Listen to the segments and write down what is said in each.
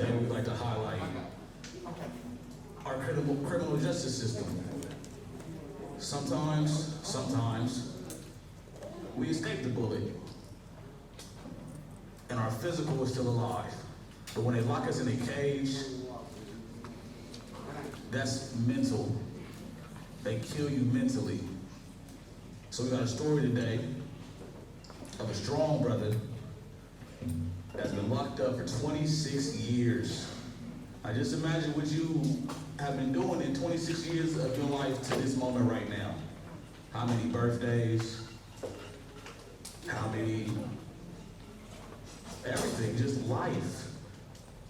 today we'd like to highlight our criminal justice system. Sometimes, we escape the bullet, and our physical is still alive. But when they lock us in a cage, that's mental. They kill you mentally. So we got a story today of a strong brother that's been locked up for 26 years. I just imagine what you have been doing in 26 years of your life to this moment right now. How many birthdays, how many, everything, just life.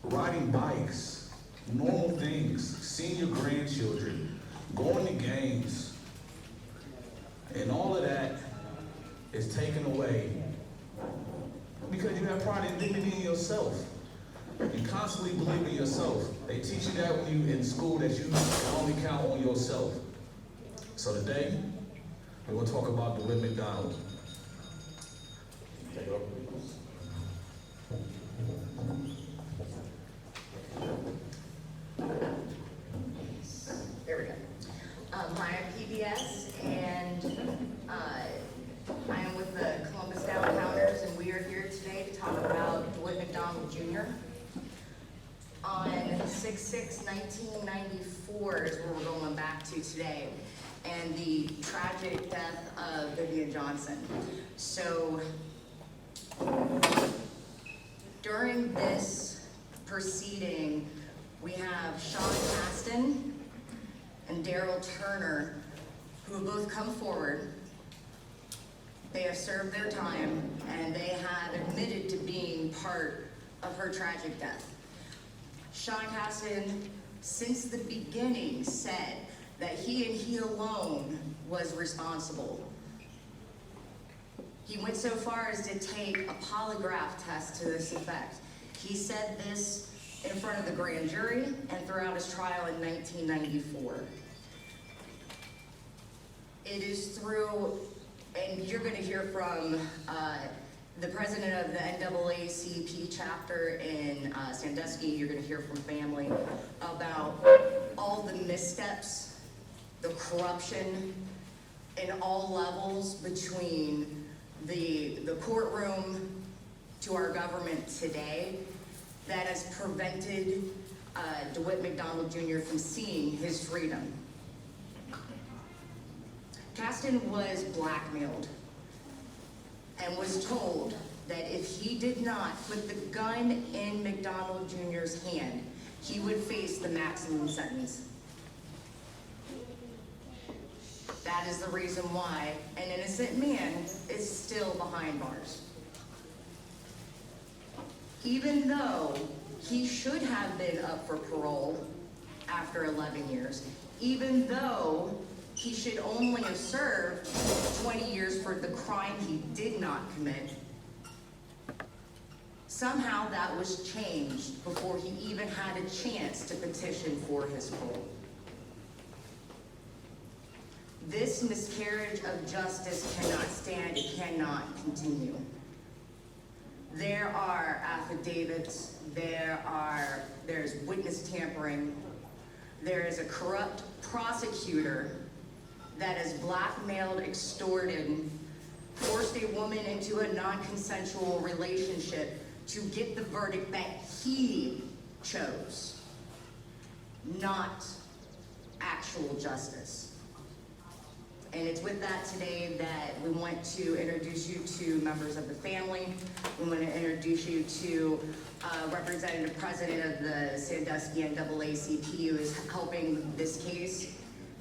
Riding bikes, normal things, seeing your grandchildren, going to games, and all of that is taken away because you have pride and dignity in yourself. You constantly believe in yourself. They teach you that when you're in school, that you can only count on yourself. So today, we're going to talk about Dewitt McDonald. Take it over. There we go. Hi, I'm PBS, and I am with the Columbus Downtowners, and we are here today to talk about Dewitt McDonald Jr. On 6/6/1994 is where we're going back to today, and the tragic death of Vivian Johnson. So, during this proceeding, we have Sean Caston and Daryl Turner, who have both come forward. They have served their time, and they have admitted to being part of her tragic death. Sean Caston, since the beginning, said that he and he alone was responsible. He went so far as to take a polygraph test to this effect. He said this in front of the grand jury and throughout his trial in 1994. It is through, and you're going to hear from the president of the NAACP chapter in Sandusky. You're going to hear from family about all the missteps, the corruption in all levels between the courtroom to our government today that has prevented Dewitt McDonald Jr. from seeing his freedom. Caston was blackmailed and was told that if he did not put the gun in McDonald Jr.'s hand, he would face the maximum sentence. That is the reason why an innocent man is still behind bars. Even though he should have been up for parole after 11 years, even though he should only have served 20 years for the crime he did not commit, somehow that was changed before he even had a chance to petition for his parole. This miscarriage of justice cannot stand, it cannot continue. There are affidavits, there's witness tampering, there is a corrupt prosecutor that has blackmailed, extorted, forced a woman into a non-consensual relationship to get the verdict that he chose, not actual justice. And it's with that today that we want to introduce you to members of the family. We want to introduce you to Representative President of the Sandusky NAACP, who is helping this case.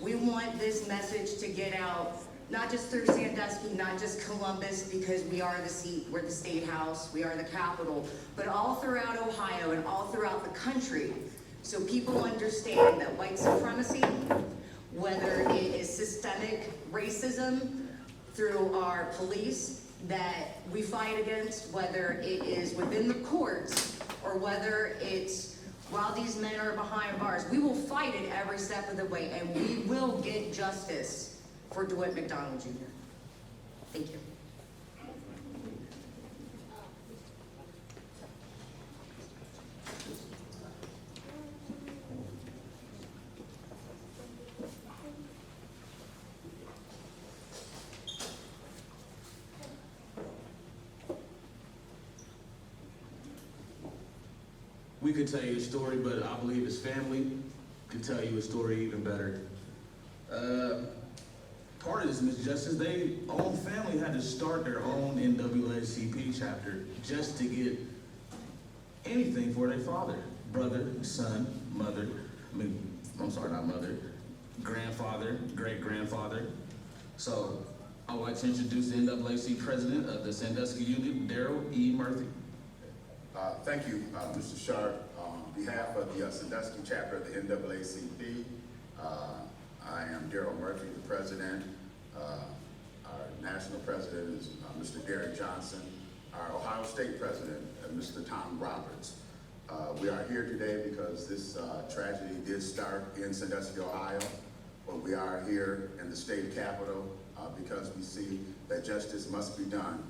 We want this message to get out, not just through Sandusky, not just Columbus, because we are the seat, we're the state house, we are the capital, but all throughout Ohio and all throughout the country, so people understand that white supremacy, whether it is systemic racism through our police that we fight against, whether it is within the courts, or whether it's while these men are behind bars, we will fight it every step of the way, and we will get justice for Dewitt McDonald Jr. Thank you. We could tell you a story, but I believe his family could tell you a story even better. Part of this misjustice, they own family had to start their own NAACP chapter just to get anything for their father, brother, son, mother, not mother, grandfather, great-grandfather. So I would like to introduce the NAACP president of the Sandusky unit, Daryl E. Murphy. Thank you, Mr. Sharp. On behalf of the Sandusky chapter of the NAACP, I am Daryl Murphy, the president. Our national president is Mr. Derek Johnson. Our Ohio State president, Mr. Tom Roberts. We are here today because this tragedy did start in Sandusky, Ohio, but we are here in the state capitol because we see that justice must be done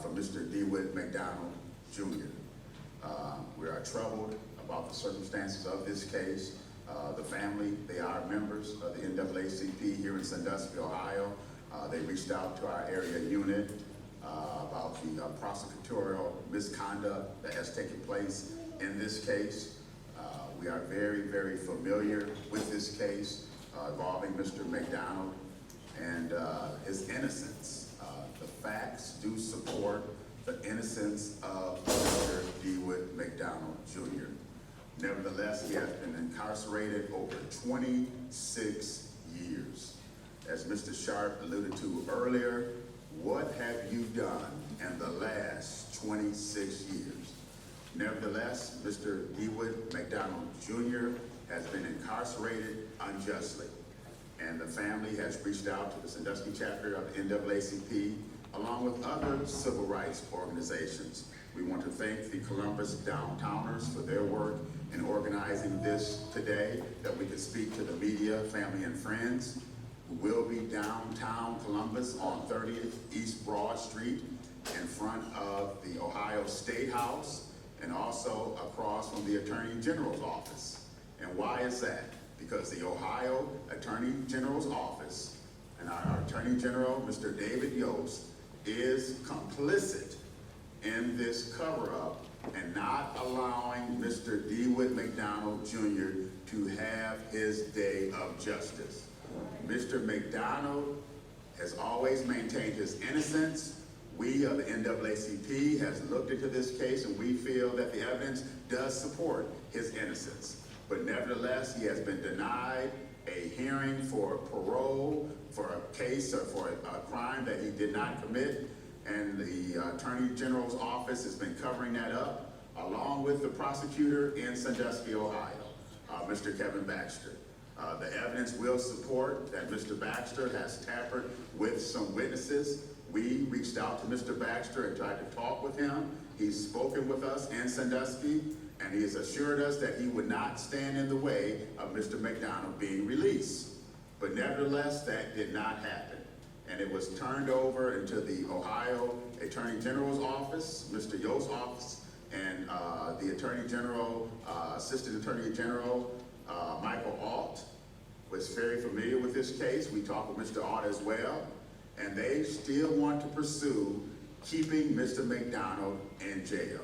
for Mr. Dewitt McDonald, Jr. We are troubled about the circumstances of this case. The family, they are members of the NAACP here in Sandusky, Ohio. They reached out to our area unit about the prosecutorial misconduct that has taken place in this case. We are very, very familiar with this case involving Mr. McDonald and his innocence. The facts do support the innocence of Mr. Dewitt McDonald, Jr. Nevertheless, he has been incarcerated over 26 years. As Mr. Sharp alluded to earlier, what have you done in the last 26 years? Nevertheless, Mr. Dewitt McDonald Jr. has been incarcerated unjustly, and the family has reached out to the Sandusky chapter of the NAACP, along with other civil rights organizations. We want to thank the Columbus Downtowners for their work in organizing this today, that we could speak to the media, family, and friends. We will be downtown Columbus on 30th East Broad Street in front of the Ohio State House and also across from the Attorney General's office. And why is that? Because the Ohio Attorney General's office and our Attorney General, Mr. David Yost, is complicit in this cover-up and not allowing Mr. Dewitt McDonald Jr. to have his day of justice. Mr. McDonald has always maintained his innocence. We of the NAACP has looked into this case, and we feel that the evidence does support his innocence. But nevertheless, he has been denied a hearing for parole for a case or for a crime that he did not commit. And the Attorney General's office has been covering that up, along with the prosecutor in Sandusky, Ohio, Mr. Kevin Baxter. The evidence will support that Mr. Baxter has tampered with some witnesses. We reached out to Mr. Baxter and tried to talk with him. He's spoken with us in Sandusky, and he has assured us that he would not stand in the way of Mr. McDonald being released. But nevertheless, that did not happen. And it was turned over into the Ohio Attorney General's office, Mr. Yost's office, and the Attorney General, Assistant Attorney General, Michael Alt, was very familiar with this case. We talked with Mr. Alt as well, and they still want to pursue keeping Mr. McDonald in jail.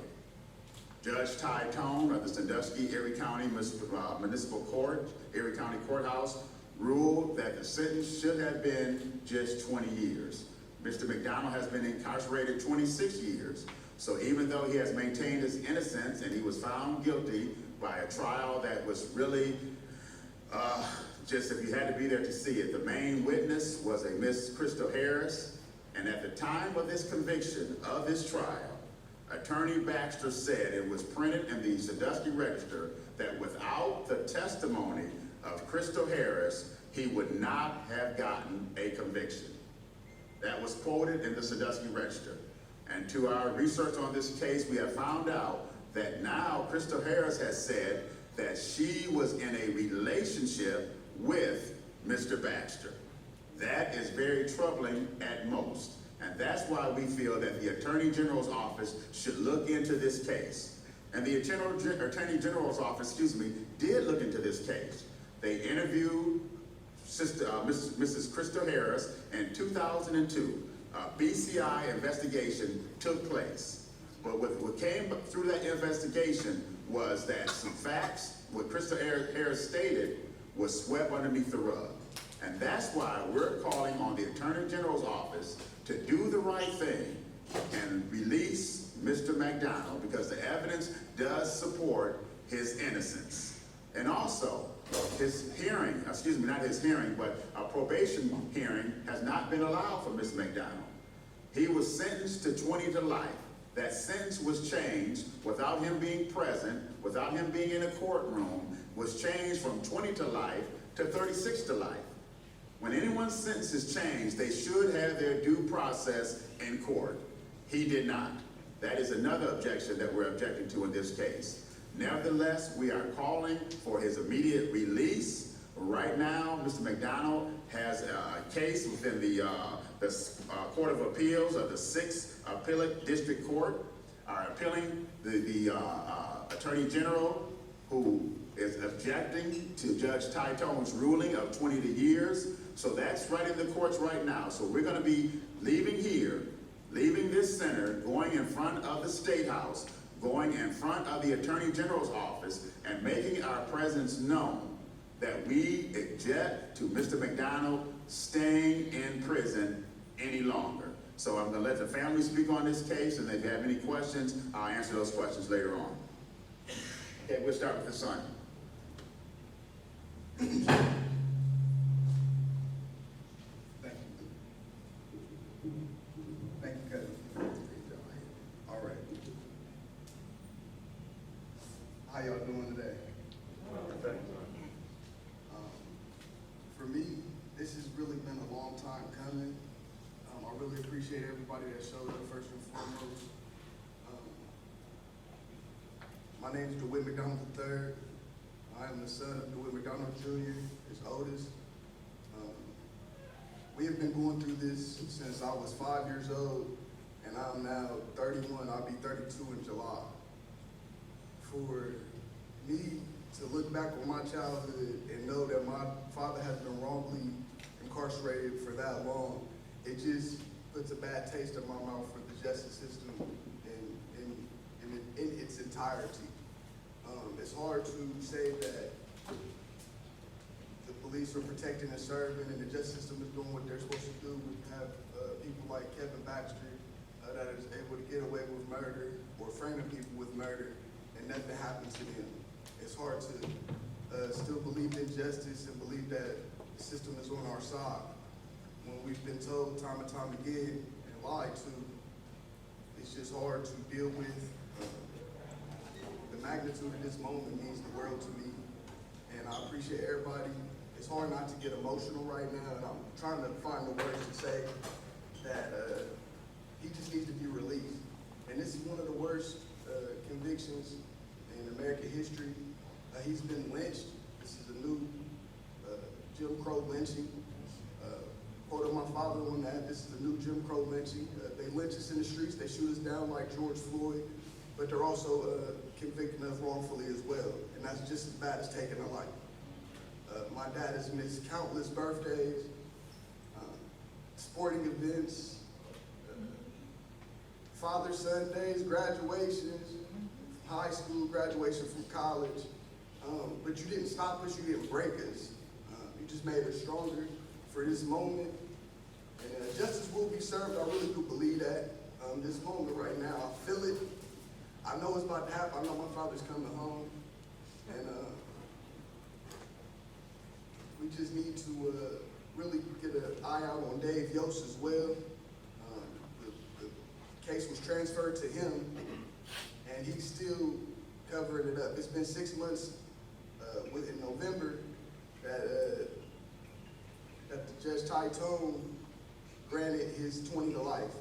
Judge Ty Tone of the Sandusky Erie County Municipal Court, Erie County Courthouse, ruled that the sentence should have been just 20 years. Mr. McDonald has been incarcerated 26 years. So even though he has maintained his innocence and he was found guilty by a trial that was really just, if you had to be there to see it, the main witness was a Miss Crystal Harris. And at the time of this conviction of this trial, Attorney Baxter said it was printed in the Sandusky Register that without the testimony of Crystal Harris, he would not have gotten a conviction. That was quoted in the Sandusky Register. And to our research on this case, we have found out that now Crystal Harris has said that she was in a relationship with Mr. Baxter. That is very troubling at most. And that's why we feel that the Attorney General's office should look into this case. And the Attorney General's office, did look into this case. They interviewed Mrs. Crystal Harris in 2002. A BCI investigation took place. But what came through that investigation was that some facts, what Crystal Harris stated, was swept underneath the rug. And that's why we're calling on the Attorney General's office to do the right thing and release Mr. McDonald, because the evidence does support his innocence. And also, his hearing, excuse me, not his hearing, but a probation hearing has not been allowed for Mr. McDonald. He was sentenced to 20 to life. That sentence was changed without him being present, without him being in a courtroom, was changed from 20 to life to 36 to life. When anyone's sentence is changed, they should have their due process in court. He did not. That is another objection that we're objecting to in this case. Nevertheless, we are calling for his immediate release. Right now, Mr. McDonald has a case within the Court of Appeals of the 6th Appellate District Court, appealing the Attorney General, who is objecting to Judge Titone's ruling of 20 years. So that's right in the courts right now. So we're going to be leaving here, leaving this center, going in front of the State House, going in front of the Attorney General's office, and making our presence known that we object to Mr. McDonald staying in prison any longer. So I'm going to let the family speak on this case, and if you have any questions, I'll answer those questions later on. Okay, we'll start with the son. Thank you. Thank you, cousin. All right. How y'all doing today? For me, this has really been a long time coming. I really appreciate everybody that showed up first and foremost. My name is Dewitt McDonald III. I am the son of Dewitt McDonald Jr., his oldest. We have been going through this since I was 5 years old, and I'm now 31. I'll be 32 in July. For me to look back on my childhood and know that my father has been wrongly incarcerated for that long, it just puts a bad taste in my mouth for the justice system in its entirety. It's hard to say that the police are protecting and serving and the justice system is doing what they're supposed to do. We have people like Kevin Baxter that is able to get away with murder or framing people with murder and nothing happens to them. It's hard to still believe in justice and believe that the system is on our side when we've been told time and time again and lied to. It's just hard to deal with. The magnitude of this moment means the world to me, and I appreciate everybody. It's hard not to get emotional right now, and I'm trying to find the words to say that he just needs to be released. And this is one of the worst convictions in American history. He's been lynched. This is a new Jim Crow lynching. Quote of my father on that, this is a new Jim Crow lynching. They lynch us in the streets, they shoot us down like George Floyd, but they're also convicting us wrongfully as well, and that's just as bad as taking a life. My dad has missed countless birthdays, sporting events, father-son days, graduations, high school, graduation from college, but you didn't stop us, you didn't break us. You just made us stronger for this moment, and justice will be served. I really do believe that. This moment right now, I feel it. I know it's about to happen. I know my father's coming home, and we just need to really get an eye out on Dave Yost as well. The case was transferred to him, and he's still covering it up. It's been 6 months in November that the Judge Titone granted his 20 to life.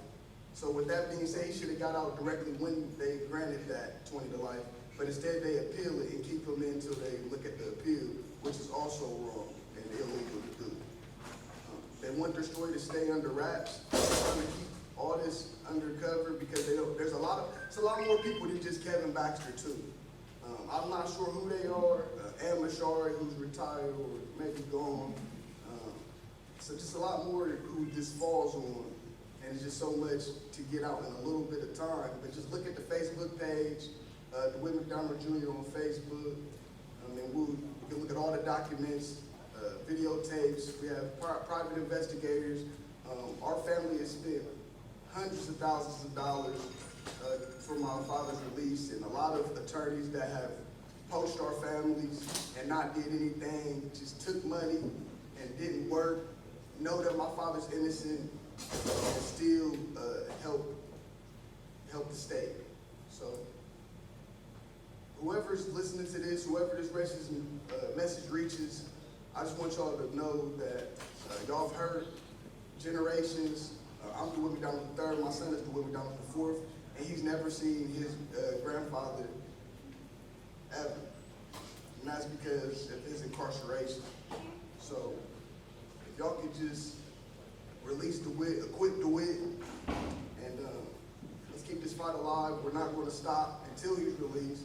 So with that being said, he should have got out directly when they granted that 20 to life, but instead they appeal it and keep him in until they look at the appeal, which is also wrong and illegal to do. They want their story to stay under wraps. They're trying to keep all this undercover because it's a lot more people than just Kevin Baxter too. I'm not sure who they are. Ann Mashari, who's retired or maybe gone. So just a lot more who this falls on. And it's just so much to get out in a little bit of time. But just look at the Facebook page Dewitt McDonald Jr. on Facebook. And you can look at all the documents, videotapes. We have private investigators. Our family has spent hundreds of thousands of dollars for my father's release, and a lot of attorneys that have poached our families and not did anything, just took money and didn't work, know that my father's innocent, and still help the state. So whoever's listening to this, whoever this message reaches, I just want y'all to know that y'all have heard generations. I'm Dewitt McDonald III, my son is Dewitt McDonald IV, and he's never seen his grandfather ever. And that's because of his incarceration. So if y'all could just release Dewitt, acquit Dewitt, and let's keep this fight alive. We're not going to stop until he's released.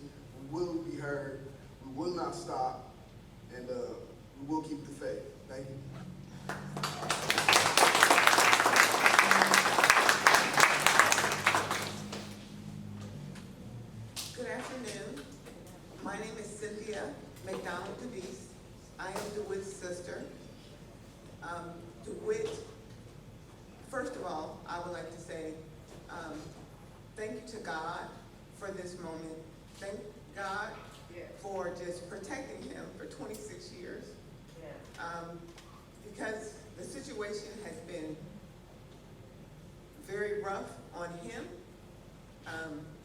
We will be heard. We will not stop, and we will keep the faith. Thank you. Good afternoon. My name is Cynthia McDonald. I am DeWitt's sister. DeWitt, first of all, I would like to say thank you to God for this moment. Thank God for just protecting him for 26 years. Because the situation has been very rough on him.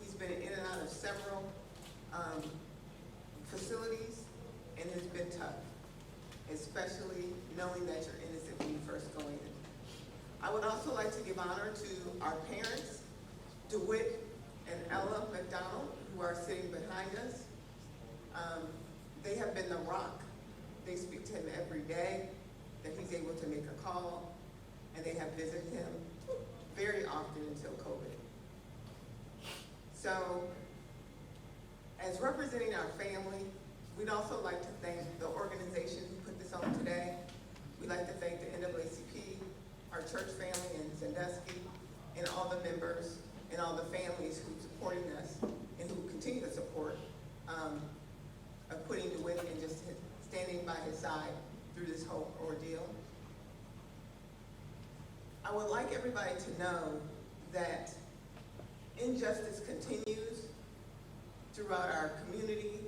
He's been in and out of several facilities, and it's been tough, especially knowing that you're innocent when you first go in. I would also like to give honor to our parents, DeWitt and Ella McDonald, who are sitting behind us. They have been the rock. They speak to him every day, that he's able to make a call, and they have visited him very often until COVID. So, as representing our family, we'd also like to thank the organization who put this on today. We'd like to thank the NAACP, our church family in Sandusky, and all the members and all the families who are supporting us and who continue to support of putting DeWitt and just standing by his side through this whole ordeal. I would like everybody to know that injustice continues throughout our community,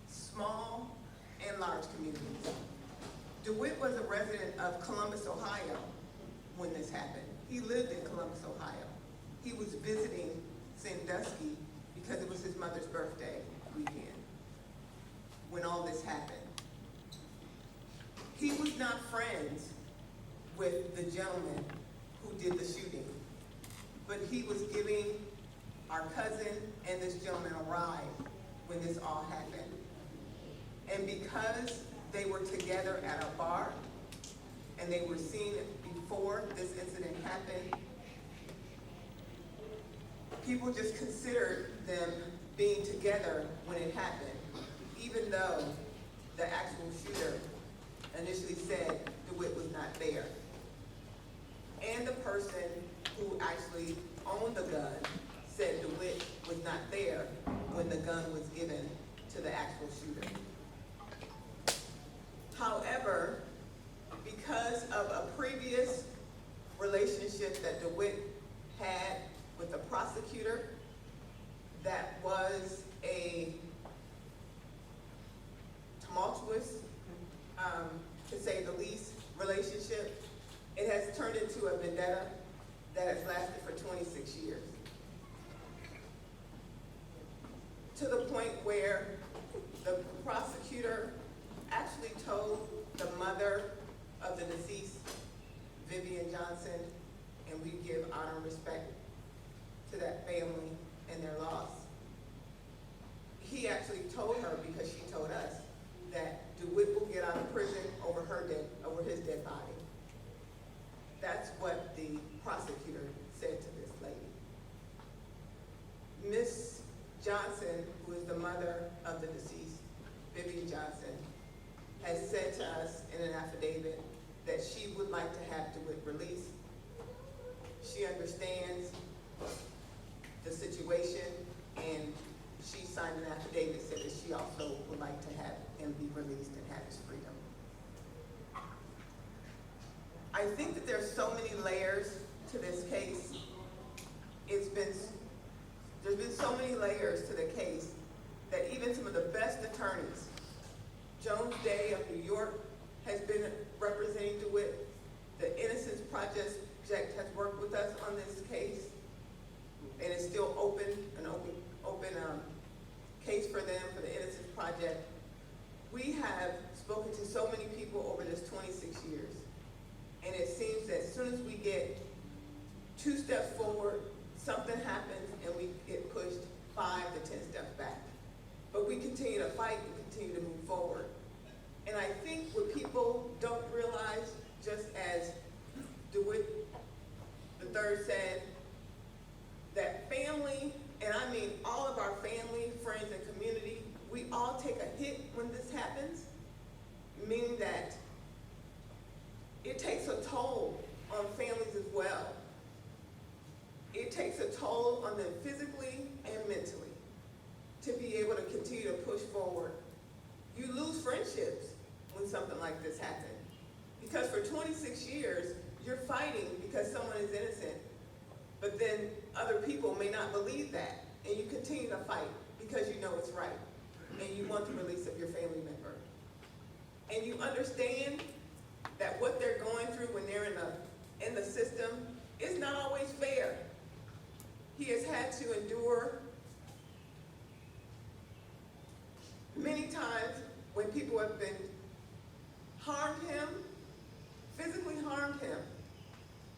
small and large communities. DeWitt was a resident of Columbus, Ohio when this happened. He lived in Columbus, Ohio. He was visiting Sandusky because it was his mother's birthday weekend when all this happened. He was not friends with the gentleman who did the shooting, but he was giving our cousin and this gentleman a ride when this all happened. And because they were together at a bar and they were seen before this incident happened, people just considered them being together when it happened, even though the actual shooter initially said DeWitt was not there. And the person who actually owned the gun said DeWitt was not there when the gun was given to the actual shooter. However, because of a previous relationship that DeWitt had with the prosecutor, that was a tumultuous, to say the least, relationship, it has turned into a vendetta that has lasted for 26 years. To the point where the prosecutor actually told the mother of the deceased, Vivian Johnson, and we give honor and respect to that family and their loss. He actually told her, because she told us, that DeWitt will get out of prison over his dead body. That's what the prosecutor said to this lady. Miss Johnson, who is the mother of the deceased, Vivian Johnson, has said to us in an affidavit that she would like to have DeWitt released. She understands the situation, and she signed an affidavit, said that she also would like to have him be released and have his freedom. I think that there's so many layers to this case. There's been so many layers to the case that even some of the best attorneys, Jones Day of New York has been representing Dewitt. The Innocence Project has worked with us on this case, and it's still an open case for them, for the Innocence Project. We have spoken to so many people over this 26 years, and it seems that as soon as we get 2 steps forward, something happens and we get pushed 5 to 10 steps back. But we continue to fight and continue to move forward. And I think what people don't realize, just as Dewitt III said, that family, and I mean all of our family, friends, and community, we all take a hit when this happens, meaning that it takes a toll on families as well. It takes a toll on them physically and mentally to be able to continue to push forward. You lose friendships when something like this happens. Because for 26 years, you're fighting because someone is innocent, but then other people may not believe that, and you continue to fight because you know it's right, and you want the release of your family member. And you understand that what they're going through when they're in the system is not always fair. He has had to endure many times when people have been harmed him, physically harmed him.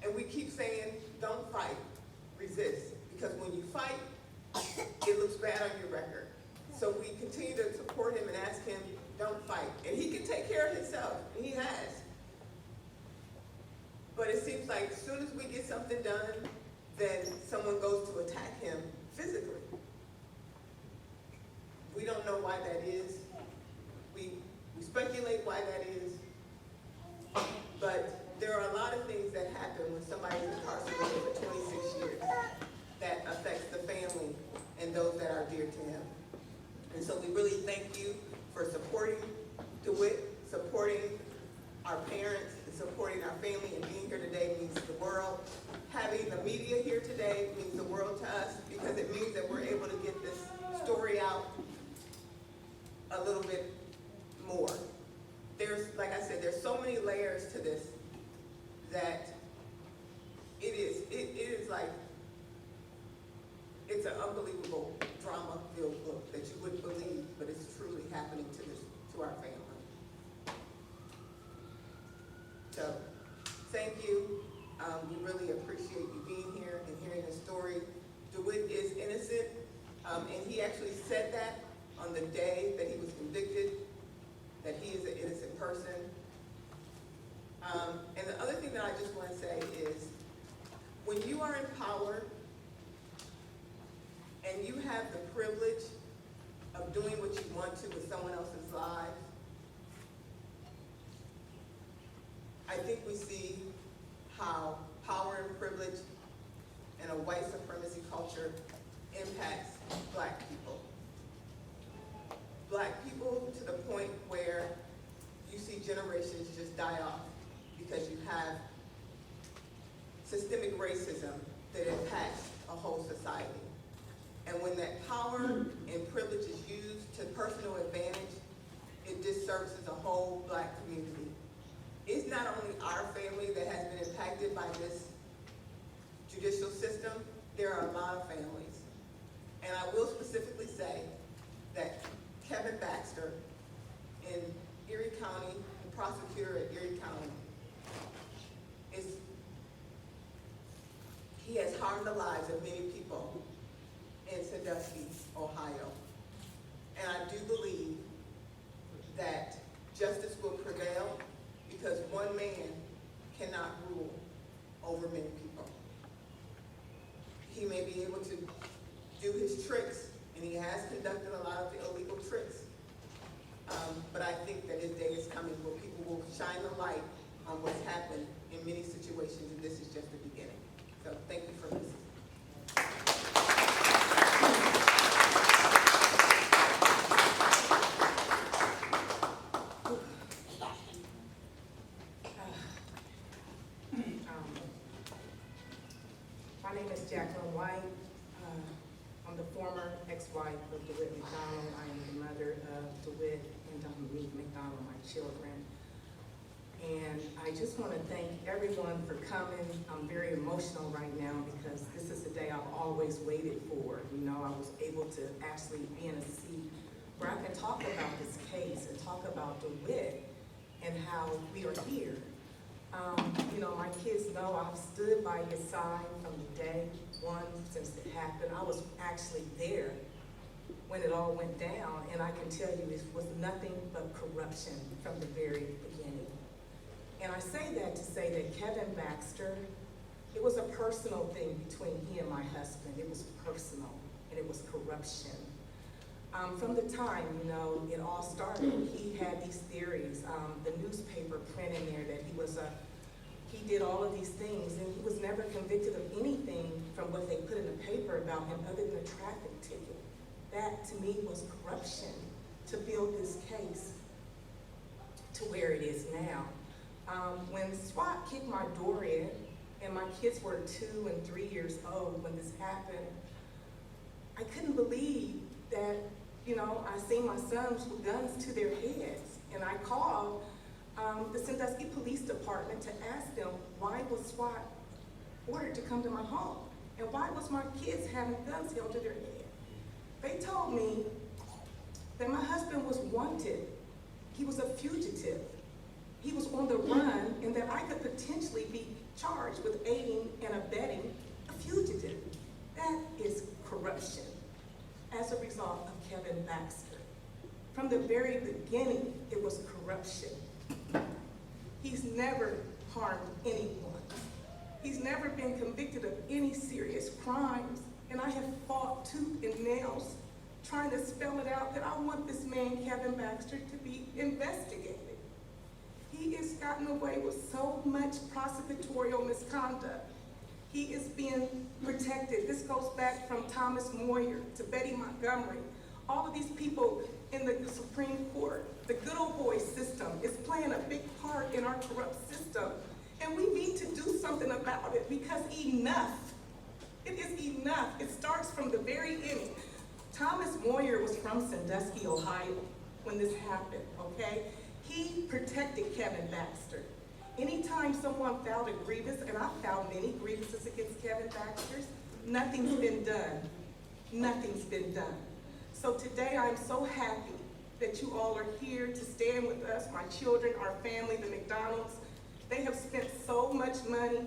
And we keep saying, don't fight, resist. Because when you fight, it looks bad on your record. So we continue to support him and ask him, don't fight. And he can take care of himself, and he has. But it seems like as soon as we get something done, then someone goes to attack him physically. We don't know why that is. We speculate why that is. But there are a lot of things that happen when somebody is incarcerated for 26 years that affects the family and those that are dear to him. And so we really thank you for supporting Dewitt, supporting our parents, and supporting our family, and being here today means the world. Having the media here today means the world to us, because it means that we're able to get this story out a little bit more. There's, like I said, there's so many layers to this that it is like, it's an unbelievable drama-filled book that you wouldn't believe, but it's truly happening to our family. So, thank you. We really appreciate you being here and hearing the story. Dewitt is innocent, and he actually said that on the day that he was convicted, that he is an innocent person. And the other thing that I just want to say is, when you are in power and you have the privilege of doing what you want to with someone else's lives, I think we see how power and privilege and a white supremacy culture impacts Black people. Black people to the point where you see generations just die off because you have systemic racism that impacts a whole society. And when that power and privilege is used to personal advantage, it disservices a whole Black community. It's not only our family that has been impacted by this judicial system, there are a lot of families. And I will specifically say that Kevin Baxter in Erie County, the prosecutor at Erie County, he has harmed the lives of many people in Sandusky, Ohio. And I do believe that justice will prevail, because one man cannot rule over many people. He may be able to do his tricks, and he has conducted a lot of the illegal tricks. But I think that his day is coming where people will shine the light on what's happened in many situations, and this is just the beginning. So thank you for listening. Jacqueline White. I'm the former ex-wife of Dewitt McDonald. I am the mother of Dewitt and Dominique McDonald, my children. And I just want to thank everyone for coming. I'm very emotional right now because this is the day I've always waited for. You know, I was able to actually be in a seat where I can talk about this case and talk about DeWitt and how we are here. You know, my kids know I've stood by his side from day one since it happened. I was actually there when it all went down, and I can tell you it was nothing but corruption from the very beginning. And I say that to say that Kevin Baxter, it was a personal thing between he and my husband. It was personal, and it was corruption. From the time, you know, it all started, he had these theories. The newspaper print in there that he did all of these things, and he was never convicted of anything from what they put in the paper about him other than a traffic ticket. That, to me, was corruption to build this case to where it is now. When SWAT kicked my door in, and my kids were 2 and 3 years old when this happened, I couldn't believe that, you know, I seen my sons with guns to their heads. And I called the Sandusky Police Department to ask them why was SWAT ordered to come to my home? And why was my kids having guns held to their head? They told me that my husband was wanted. He was a fugitive. He was on the run, and that I could potentially be charged with aiding and abetting a fugitive. That is corruption as a result of Kevin Baxter. From the very beginning, it was corruption. He's never harmed anyone. He's never been convicted of any serious crimes, and I have fought tooth and nails trying to spell it out that I want this man, Kevin Baxter, to be investigated. He has gotten away with so much prosecutorial misconduct. He is being protected. This goes back from Thomas Moyer to Betty Montgomery. All of these people in the Supreme Court, the good old boy system is playing a big part in our corrupt system. And we need to do something about it because enough. It is enough. It starts from the very end. Thomas Moyer was from Sandusky, Ohio when this happened, okay? He protected Kevin Baxter. Anytime someone filed a grievance, and I filed many grievances against Kevin Baxter, nothing's been done. Nothing's been done. So today I'm so happy that you all are here to stand with us, my children, our family, the McDonalds. They have spent so much money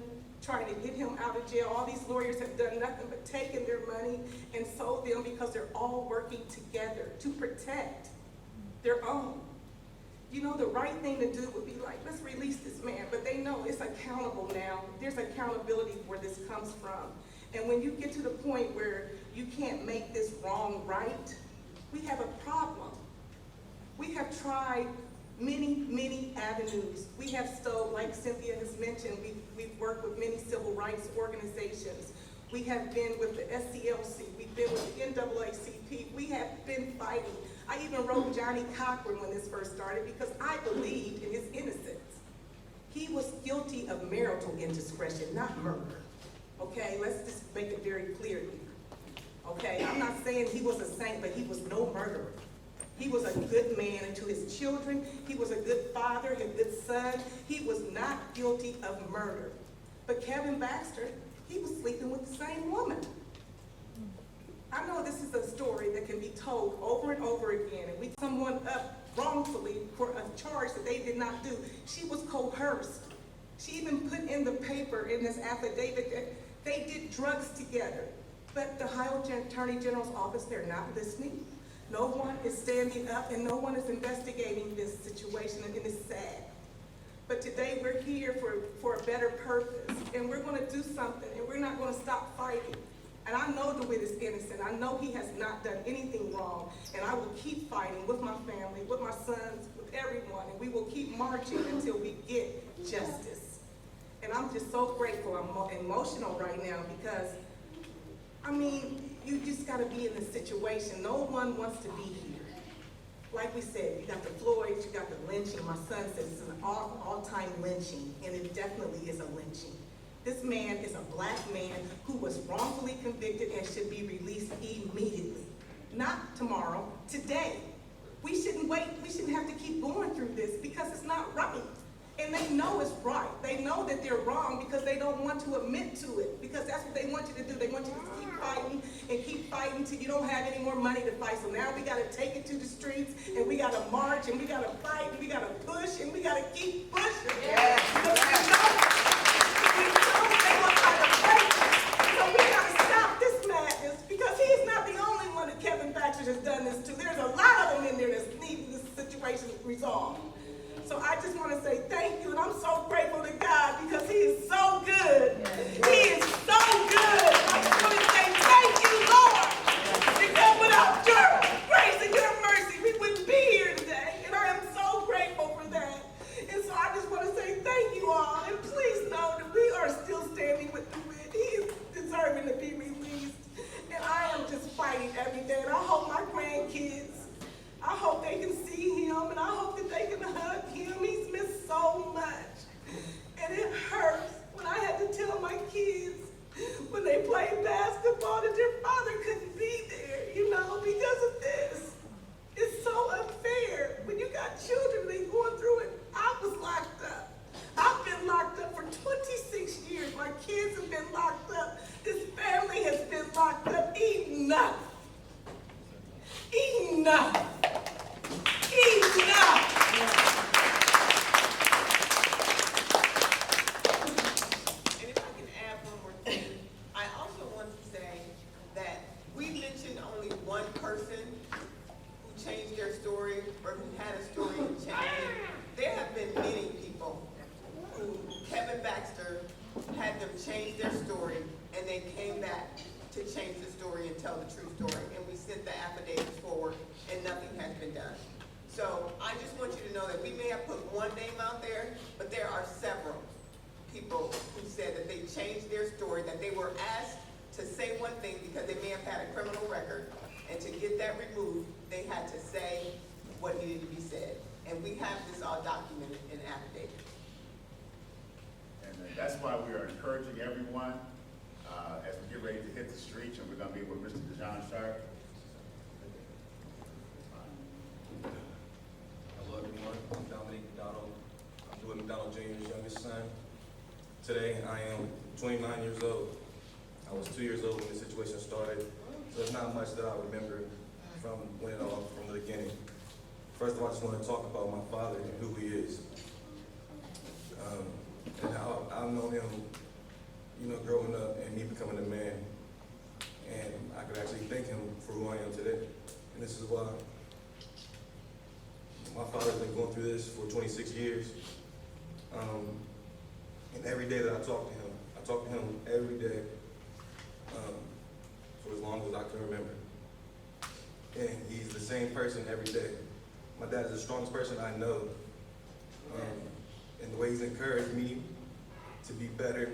trying to get him out of jail. All these lawyers have done nothing but taken their money and sold them because they're all working together to protect their own. You know, the right thing to do would be like, let's release this man, but they know it's accountable now. There's accountability where this comes from. And when you get to the point where you can't make this wrong right, we have a problem. We have tried many avenues. We have stole, like Cynthia has mentioned, we've worked with many civil rights organizations. We have been with the SCLC, we've been with the NAACP, we have been fighting. I even wrote Johnny Cochran when this first started because I believed in his innocence. He was guilty of marital indiscretion, not murder. Okay, let's just make it very clear here. Okay, I'm not saying he was a saint, but he was no murderer. He was a good man to his children. He was a good father, a good son. He was not guilty of murder. But Kevin Baxter, he was sleeping with the same woman. I know this is a story that can be told over and over again, and we someone up wrongfully for a charge that they did not do. She was coerced. She even put in the paper in this affidavit that they did drugs together. But the Ohio Attorney General's office, they're not listening. No one is standing up and no one is investigating this situation, and it's sad. But today we're here for a better purpose, and we're gonna do something, and we're not gonna stop fighting. And I know DeWitt is innocent. I know he has not done anything wrong, and I will keep fighting with my family, with my sons, with everyone, and we will keep marching until we get justice. And I'm just so grateful. I'm emotional right now because, I mean, you just gotta be in this situation. No one wants to be here. Like we said, you got the Floyds, you got the lynching. My son says it's an all-time lynching, and it definitely is a lynching. This man is a black man who was wrongfully convicted and should be released immediately. Not tomorrow, today. We shouldn't wait, we shouldn't have to keep going through this because it's not right. And they know it's right. They know that they're wrong because they don't want to admit to it, because that's what they want you to do. They want you to keep fighting till you don't have any more money to fight. So now we got to take it to the streets, and we got to march, and we got to fight, and we got to push, and we got to keep pushing. Yeah. Because we know they want to try to break us. So we got to stop this madness, because he's not the only one that Kevin Baxter has done this to. There's a lot of them in there that's needing this situation resolved. So I just want to say thank you, and I'm so grateful to God because he is so good. He is so good. I just want to say thank you, Lord, because without your grace and your mercy, we wouldn't be here today, and I am so grateful for that. And so I just want to say thank you all, and please know that we are still standing with Dewitt. He is deserving to be released, and I am just fighting every day, and I hope my grandkids, I hope they can see him, and I hope that they can hug him. He's missed so much. And it hurts when I had to tell my kids when they played basketball that their father couldn't be there, because of this. It's so unfair. When you got children and they going through it, I was locked up. I've been locked up for 26 years. My kids have been locked up. This family has been locked up. Enough. Enough. Enough. And if I can add one more thing, I also want to say that we mentioned only one person who changed their story or who had a story and changed it. There have been many people who Kevin Baxter had them change their story, and they came back to change the story and tell the true story. And we sent the affidavits forward, and nothing has been done. So I just want you to know that we may have put one name out there, but there are several people who said that they changed their story, that they were asked to say one thing because they may have had a criminal record, and to get that removed, they had to say what needed to be said. And we have this all documented in affidavits. And that's why we are encouraging everyone as we get ready to hit the streets, and we're going to be with Mr. Dejon Sharp. Hello everyone, I'm Dominique Dotto. I'm Dewitt McDonald Jr.'s youngest son. Today I am 29 years old. I was 2 years old when the situation started, so there's not much that I remember from when it all from the beginning. First of all, I just want to talk about my father and who he is. And how I've known him, growing up and me becoming a man. And I could actually thank him for who I am today. And this is why. My father's been going through this for 26 years. And every day that I talk to him every day for as long as I can remember. And he's the same person every day. My dad is the strongest person I know. And the way he's encouraged me to be better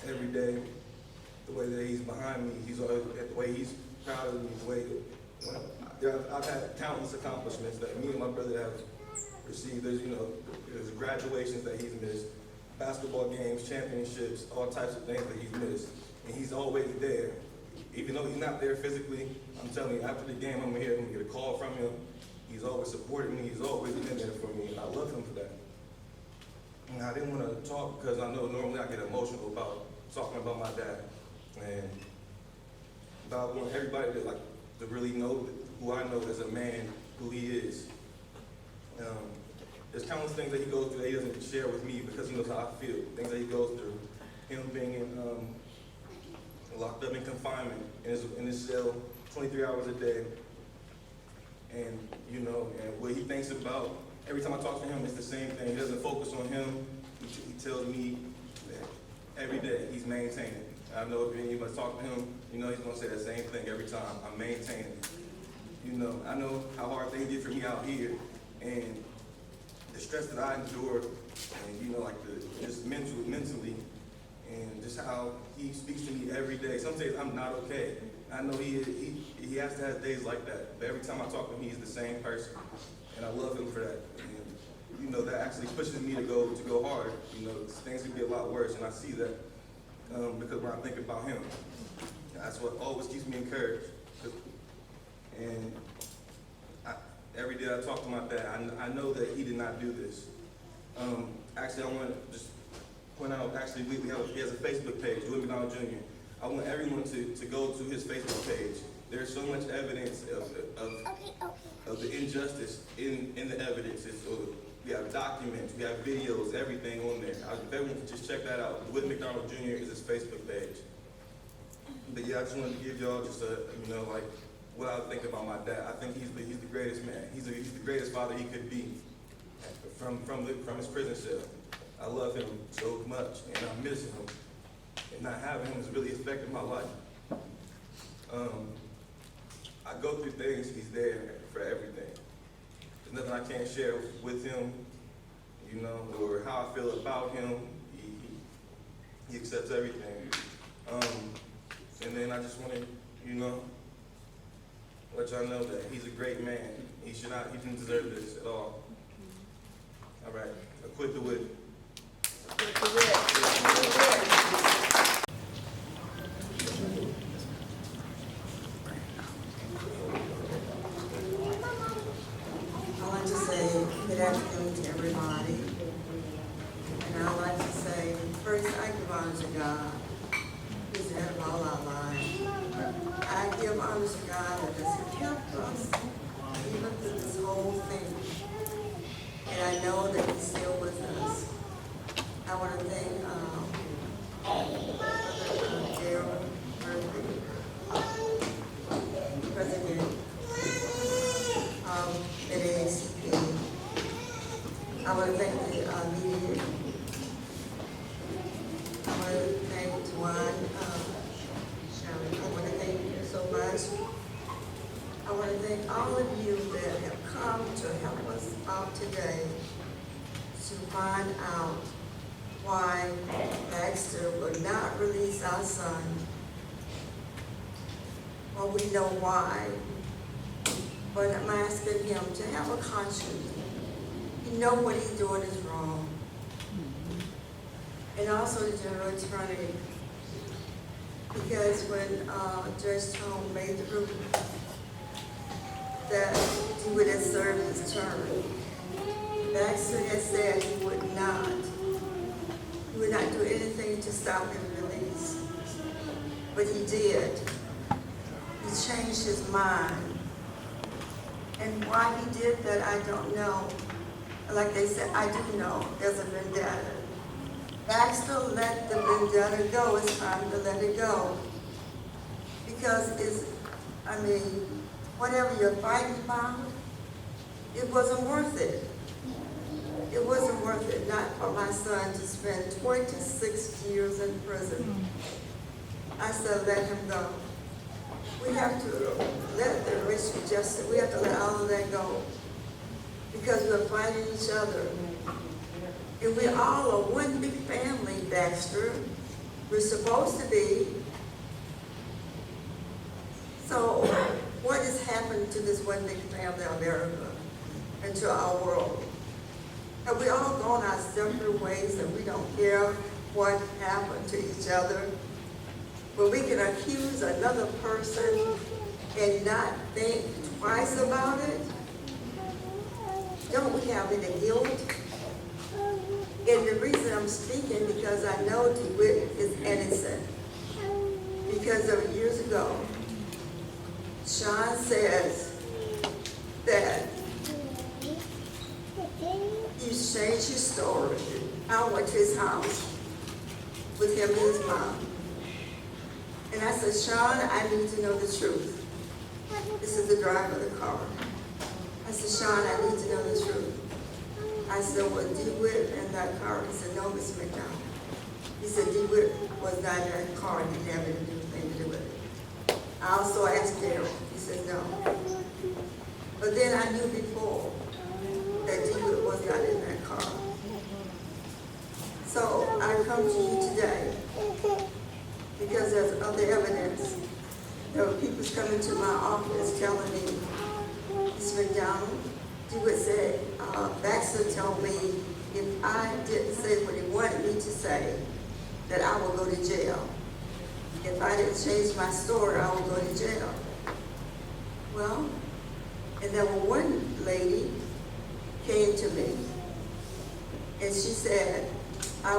every day, the way that he's behind me, he's always, the way he's proud of me, the way I've had countless accomplishments that me and my brother have received. There's graduations that he's missed, basketball games, championships, all types of things that he's missed. And he's always there. Even though he's not there physically, I'm telling you, after the game, I'm here, I'm gonna get a call from him. He's always supported me, he's always been there for me, and I love him for that. And I didn't want to talk because I know normally I get emotional about talking about my dad. And I want everybody to really know who I know as a man, who he is. There's countless things that he goes through that he doesn't share with me because he knows how I feel. Things that he goes through. Him being locked up in confinement in his cell 23 hours a day. And and what he thinks about, every time I talk to him, it's the same thing. He doesn't focus on him. He tells me that every day he's maintaining. I know if anybody talk to him, he's going to say the same thing every time. I'm maintaining. I know how hard things get for me out here, and the stress that I endure, and just mentally, and just how he speaks to me every day. Some days I'm not okay. I know he has to have days like that, but every time I talk to him, he's the same person, and I love him for that. And you know, that actually pushes me to go harder. You know, things could be a lot worse, and I see that because when I think about him, that's what always keeps me encouraged. And every day I talk to my dad, I know that he did not do this. Actually, I want to just point out, actually, he has a Facebook page, Dewitt McDonald Jr. I want everyone to go to his Facebook page. There's so much evidence of the injustice in the evidence. We have documents, we have videos, everything on there. If everyone could just check that out. Dewitt McDonald Jr. is his Facebook page. But yeah, I just wanted to give y'all just like what I think about my dad. I think he's the greatest man. He's the greatest father he could be from his prison cell. I love him so much, and I miss him. And not having him has really affected my life. I go through things, he's there for everything. There's nothing I can't share with him, you know, or how I feel about him. He accepts everything. And then I just want to, you know, let y'all know that he's a great man. He didn't deserve this at all. All right, I quit the whip. I'd like to say good afternoon to everybody. And I'd like to say, first, I give honor to God, who's the head of all our lives. I give honor to God that has kept us even through this whole thing. And I know that He's still with us. I want to thank Gerald Murphy, President of NAACP. I want to thank the media. I want to thank Nwac. I want to thank you so much. I want to thank all of you that have come to help us out today to find out why Baxter would not release our son. Well, we know why, but I'm asking him to have a conscience. He knows what he's doing is wrong. And also the general attorney, because when Judge Tone made the ruling that he would have served his term, Baxter had said he would not do anything to stop his release. But he did. He changed his mind. And why he did that, I don't know. Like they said, I do know there's a vendetta. Baxter let the vendetta go. It's time to let it go. Because whatever you're fighting about, it wasn't worth it. It wasn't worth it, not for my son to spend 26 years in prison. I said, let him go. We have to let the racial justice, we have to let all of that go. Because we're fighting each other. And we're all a one big family, Baxter. We're supposed to be. So what has happened to this one big family, America, and to our world? Have we all gone our separate ways and we don't care what happened to each other? But we can accuse another person and not think twice about it? Don't we have any guilt? And the reason I'm speaking because I know Dewitt is innocent. Because of years ago, Sean says that he's changed his story. I went to his house with him and his mom. And I said, Sean, I need to know the truth. This is the driver of the car. I said, Sean, I need to know the truth. I said, well, Dewitt in that car? He said, no, Miss McDonald. He said, Dewitt was not in that car and didn't have anything to do with it. I also asked Daryl. He said, no. But then I knew before that Dewitt was not in that car. So I come to you today because there's other evidence. There were people coming to my office telling me, Ms. McDonald, Dewitt said Baxter told me if I didn't say what he wanted me to say, that I would go to jail. If I didn't change my story, I would go to jail. Well, and then one lady came to me, and she said, I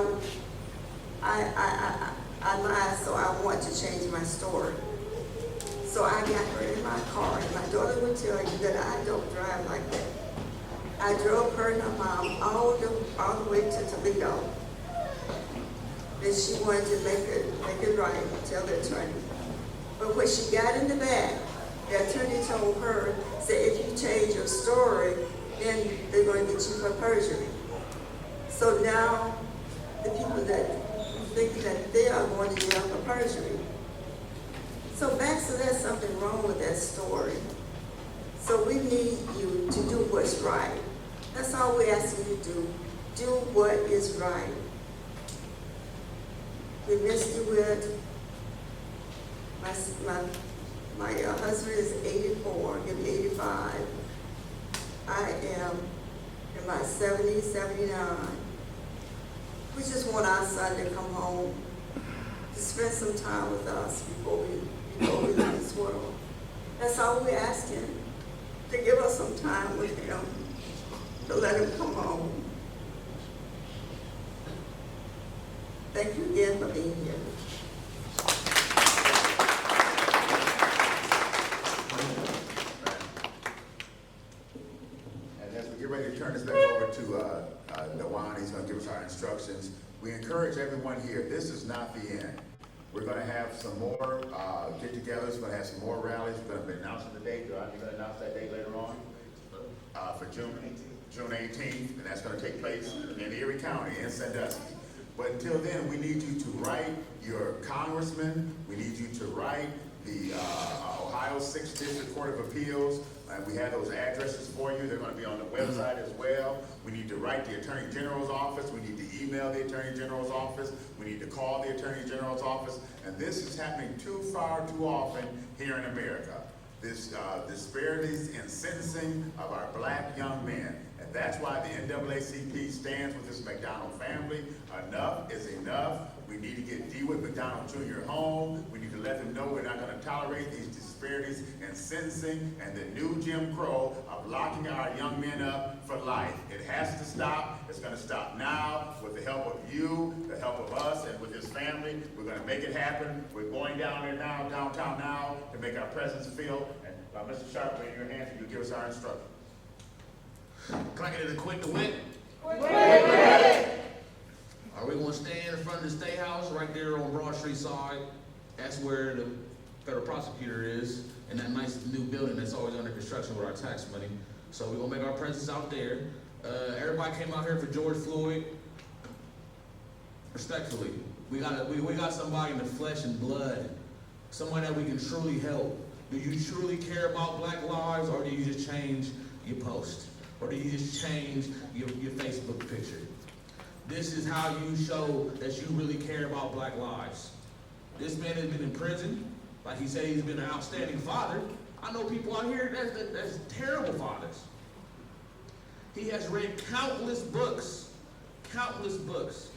lied, so I want to change my story. So I got her in my car, and my daughter would tell you that I don't drive like that. I drove her and her mom all the way to Toledo. And she wanted to make it right, tell the attorney. But when she got in the back, the attorney told her, said, if you change your story, then they're going to get you for perjury. So now the people that think that they are going to jail for perjury. So Baxter, there's something wrong with that story. So we need you to do what's right. That's all we ask you to do. Do what is right. We miss Dewitt. My husband is 84, he'll be 85. I am in my 70s, 79. We just want our son to come home to spend some time with us before we leave this world. That's all we're asking, to give us some time with him, to let him come home. Thank you again for being here. And as we get ready to turn this back over to Nwac, he's going to give us our instructions. We encourage everyone here, this is not the end. We're going to have some more get-togethers, we're going to have some more rallies, we're going to be announcing the date. You're going to announce that date later on? For June 18th, and that's going to take place in Erie County, in Sandusky. But until then, we need you to write your congressman, we need you to write the Ohio 6th District Court of Appeals. We have those addresses for you. They're going to be on the website as well. We need to write the Attorney General's office. We need to email the Attorney General's office. We need to call the Attorney General's office. And this is happening too often here in America. This disparities in sentencing of our black young men. And that's why the NAACP stands with this McDonald family. Enough is enough. We need to get Dewitt McDonald Jr. home. We need to let them know we're not going to tolerate these disparities in sentencing and the new Jim Crow of locking our young men up for life. It has to stop. It's going to stop now with the help of you, the help of us, and with this family. We're going to make it happen. We're going down there now, downtown now, to make our presence felt. And Mr. Sharp, in your hands, you give us our instructions. Can I get it a quick to win? Are we going to stand in front of the State House right there on Broad Street side? That's where the federal prosecutor is, and that nice new building that's always under construction with our tax money. So we're going to make our presence out there. Everybody came out here for George Floyd. Respectfully, we got somebody in the flesh and blood, someone that we can truly help. Do you truly care about black lives, or do you just change your post? Or do you just change your Facebook picture? This is how you show that you really care about black lives. This man has been in prison. Like he said, he's been an outstanding father. I know people out here that's terrible fathers. He has read countless books. Countless books.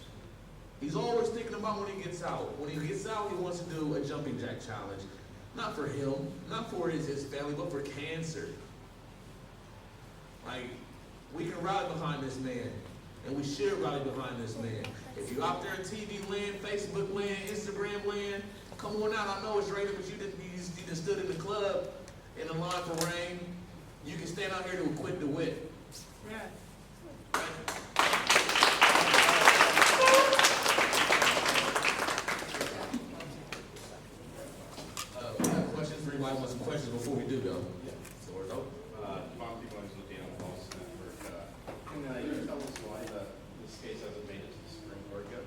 He's always thinking about when he gets out. When he gets out, he wants to do a jumping jack challenge. Not for him, not for his family, but for cancer. Like, we can rally behind this man, and we should rally behind this man. If you're out there in TV land, Facebook land, Instagram land, come on out. I know it's raining, but you just stood in the club in the line for rain. You can stand out here to acquit Dewitt. Yeah. We have questions for anybody who wants some questions before we do though. Yeah. So we're open. Bob, people are looking at Falls Network. Can you tell us why this case hasn't made it to the Supreme Court yet?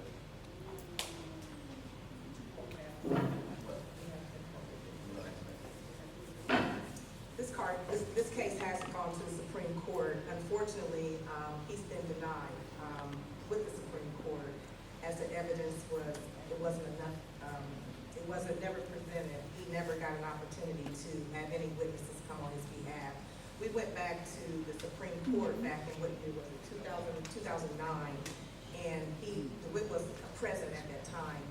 This case has gone to the Supreme Court. Unfortunately, he's been denied with the Supreme Court, as the evidence it wasn't enough. It wasn't never presented. He never got an opportunity to have any witnesses come on his behalf. We went back to the Supreme Court back in what year was it, 2009, and DeWitt was president at that time.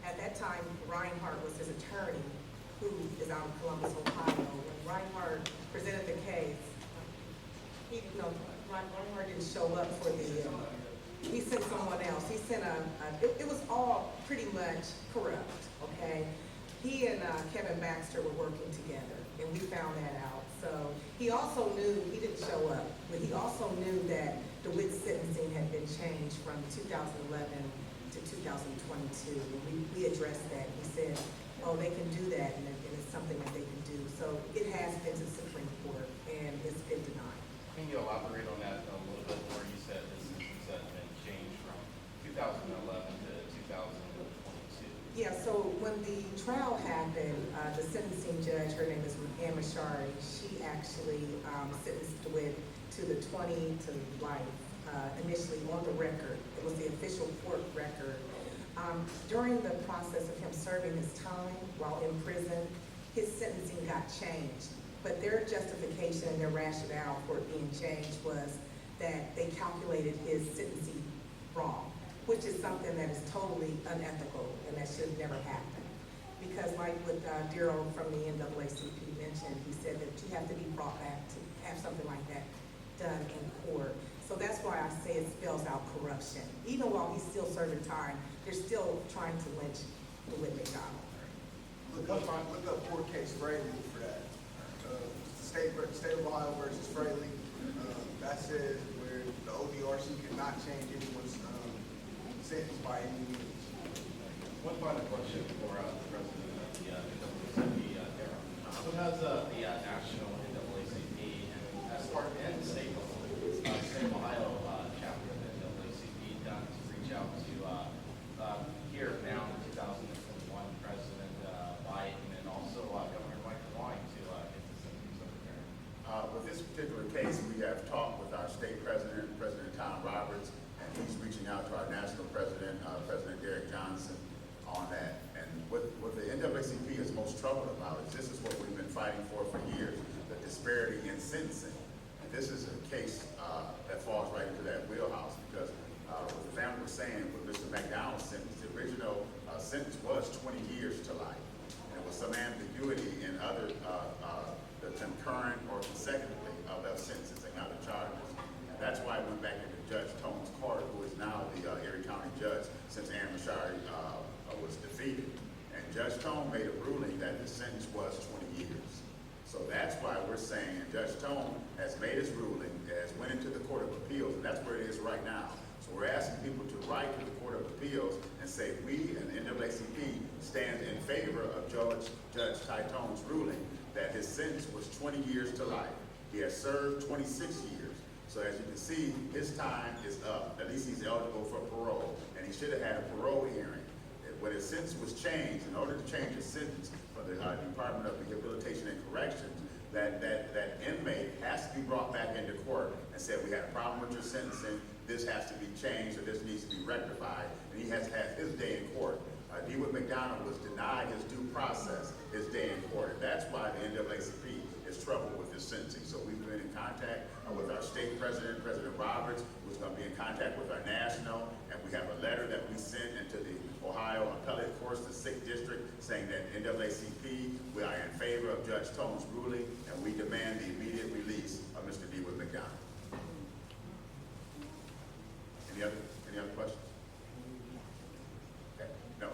At that time, Reinhardt was his attorney, who is out of Columbus, Ohio. When Reinhardt presented the case, Reinhardt didn't show up for he sent someone else. He sent it was all pretty much corrupt, okay? He and Kevin Baxter were working together, and we found that out. So he also knew, he didn't show up, but he also knew that DeWitt's sentencing had been changed from 2011 to 2022. And we addressed that. We said, oh, they can do that, and it's something that they can do. So it has been to the Supreme Court, and it's been denied. Can you elaborate on that a little bit more? You said the sentence had been changed from 2011 to 2022. Yeah, so when the trial happened, the sentencing judge, her name is Ann Mashari, she actually sentenced DeWitt to the 20 to life, initially on the record. It was the official court record. During the process of him serving his time while in prison, his sentencing got changed. But their justification and their rationale for it being changed was that they calculated his sentencing wrong, which is something that is totally unethical and that should have never happened. Because like what Daryl from the NAACP mentioned, he said that you have to be brought back to have something like that done in court. So that's why I say it spells out corruption. Even while he's still serving time, they're still trying to lynch DeWitt McDonald. Look up court case Fraley for that. State of Ohio versus Fraley. That says where the ODRC cannot change anyone's sentence by any means. One final question for the president of the NAACP, Daryl. What has the national NAACP and as part and state level, state of Ohio chapter of the NAACP done to reach out to here now the 2021 President Biden and also Governor White to get the sentence overturned? With this particular case, we have talked with our state president, President Tom Roberts, and he's reaching out to our national president, President Derek Johnson, on that. And what the NAACP is most troubled about is this is what we've been fighting for years, the disparity in sentencing. And this is a case that falls right into that wheelhouse because what the family was saying with Mr. McDonald's sentence, the original sentence was 20 years to life. And there was some ambiguity in other the concurrent or consecutively of those sentences and other charges. And that's why I went back into Judge Tone's court, who is now the Erie County judge since Ann Mashari was defeated. And Judge Tone made a ruling that the sentence was 20 years. So that's why we're saying, and Judge Tone has made his ruling, has went into the Court of Appeals, and that's where it is right now. So we're asking people to write to the Court of Appeals and say, we and the NAACP stand in favor of Judge Tone's ruling that his sentence was 20 years to life. He has served 26 years. So as you can see, his time is up. At least he's eligible for parole, and he should have had a parole hearing. When his sentence was changed, in order to change his sentence for the Department of Rehabilitation and Corrections, that inmate has to be brought back into court and said, we had a problem with your sentencing, this has to be changed, or this needs to be rectified, and he has had his day in court. Dewitt McDonald was denied his due process, his day in court, and that's why the NAACP is troubled with his sentencing. So we've been in contact with our state president, President Roberts, who's going to be in contact with our national, and we have a letter that we sent into the Ohio Appellate Courts, the 6th District, saying that NAACP, we are in favor of Judge Tone's ruling, and we demand the immediate release of Mr. Dewitt McDonald. Any other questions? Okay. No.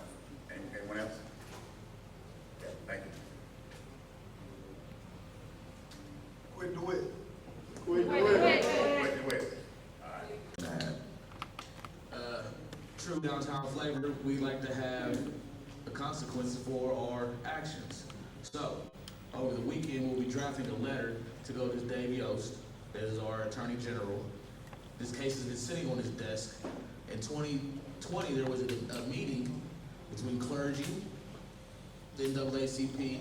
Anyone else? Okay, thank you. Quit DeWitt. Quit DeWitt. All right. True downtown flavor, we like to have a consequence for our actions. So, over the weekend, we'll be drafting a letter to go to Dave Yost, that is our Attorney General. This case has been sitting on his desk. In 2020, there was a meeting between clergy, the NAACP,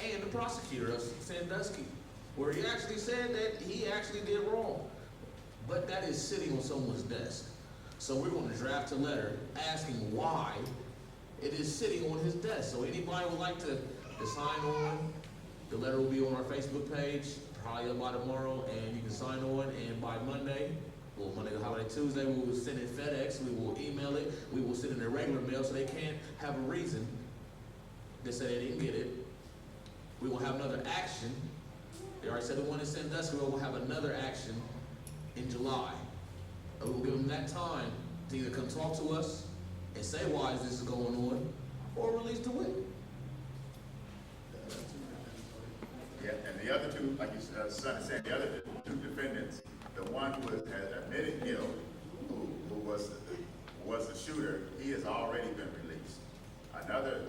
and the prosecutor of Sandusky, where he actually said that he actually did wrong. But that is sitting on someone's desk. So we're going to draft a letter asking why it is sitting on his desk. So anybody would like to sign on, the letter will be on our Facebook page, probably up by tomorrow, and you can sign on, and by Monday, well, Monday to holiday Tuesday, we will send it FedEx, we will email it, we will send it in regular mail, so they can't have a reason to say they didn't get it. We will have another action. They already said the one in Sandusky, we will have another action in July. And we'll give them that time to either come talk to us and say why this is going on, or release Dewitt. Yeah, and the other two, like you said, said, the other two defendants, the one who has admitted guilt, who was the shooter, he has already been released. Another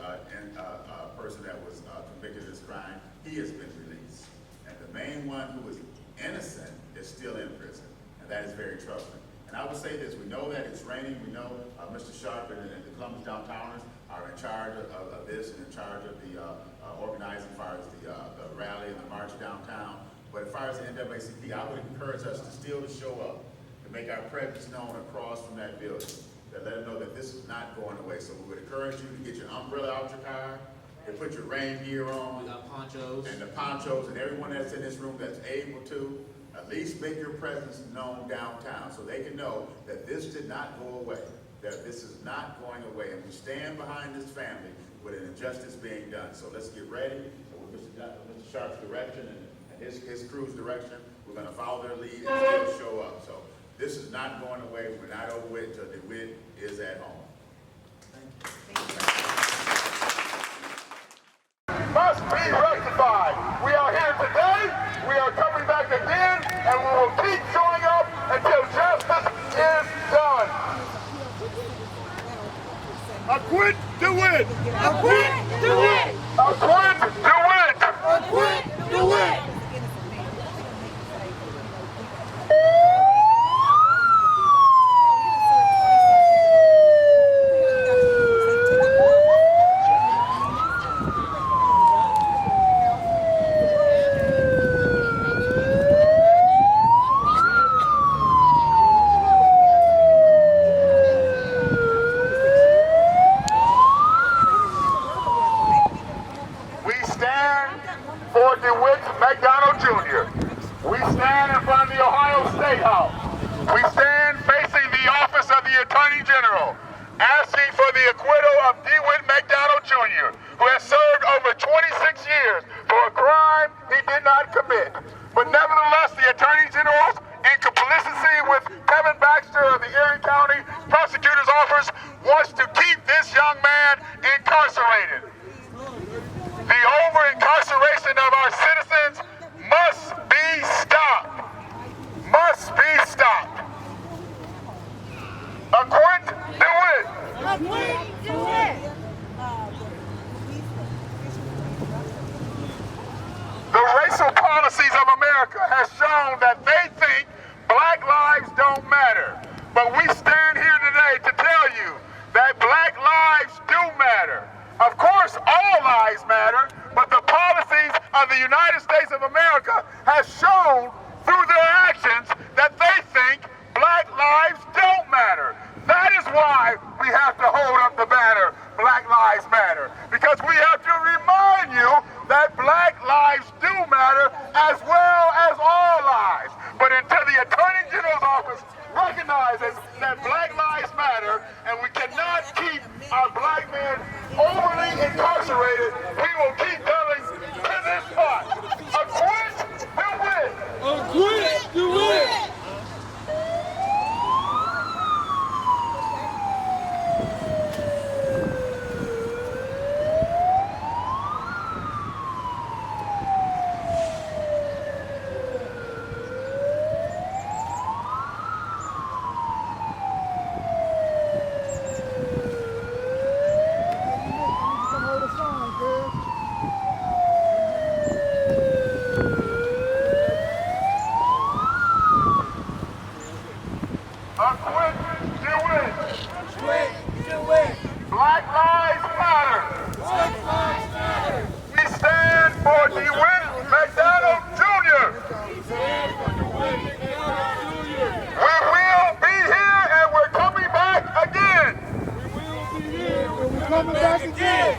person that was convicted of this crime, he has been released. And the main one who was innocent is still in prison, and that is very troubling. And I would say this, we know that it's raining, we know Mr. Sharp and the Columbus Downtowners are in charge of this and in charge of the organizing as far as the rally and the march downtown. But as far as the NAACP, I would encourage us to still show up, to make our presence known across from that building, to let them know that this is not going away. So we would encourage you to get your umbrella out your car, to put your rain gear on. We got ponchos. And the ponchos, and everyone that's in this room that's able to, at least make your presence known downtown so they can know that this did not go away, that this is not going away, and we stand behind this family with an injustice being done. So let's get ready. With Mr. Sharp's direction and his crew's direction, we're going to follow their lead and still show up. So this is not going away. We're not over with until Dewitt is at home. Must be rectified. We are here today, we are coming back again, and we will keep showing up until justice is done. Acquit Dewitt! Acquit Dewitt! Acquit Dewitt! Acquit Dewitt! For Dewitt McDonald Jr. We stand in front of the Ohio State House. We stand facing the office of the Attorney General, asking for the acquittal of Dewitt McDonald Jr., who has served over 26 years for a crime he did not commit. But nevertheless, the Attorney General, in complicity with Kevin Baxter of the Erie County Prosecutor's Office, wants to keep this young man incarcerated. The over-incarceration of our citizens must be stopped. Must be stopped. Acquit Dewitt. Acquit Dewitt. The racial policies of America has shown that they think black lives don't matter. But we stand here today to tell you that black lives do matter. Of course, all lives matter, but the policies of the United States of America have shown through their actions that they think black lives don't matter. That is why we have to hold up the banner, Black Lives Matter, because we have to remind you that black lives do matter as well as all lives. But until the Attorney General's office recognizes that black lives matter and we cannot keep our black men overly incarcerated, we will keep coming to this spot. Acquit Dewitt! Acquit Dewitt! Black Lives Matter. Black Lives Matter. We stand for Dewitt McDonald Jr. We stand for Dewitt McDonald Jr. We will be here and we're coming back again. We will be here and we're coming back again.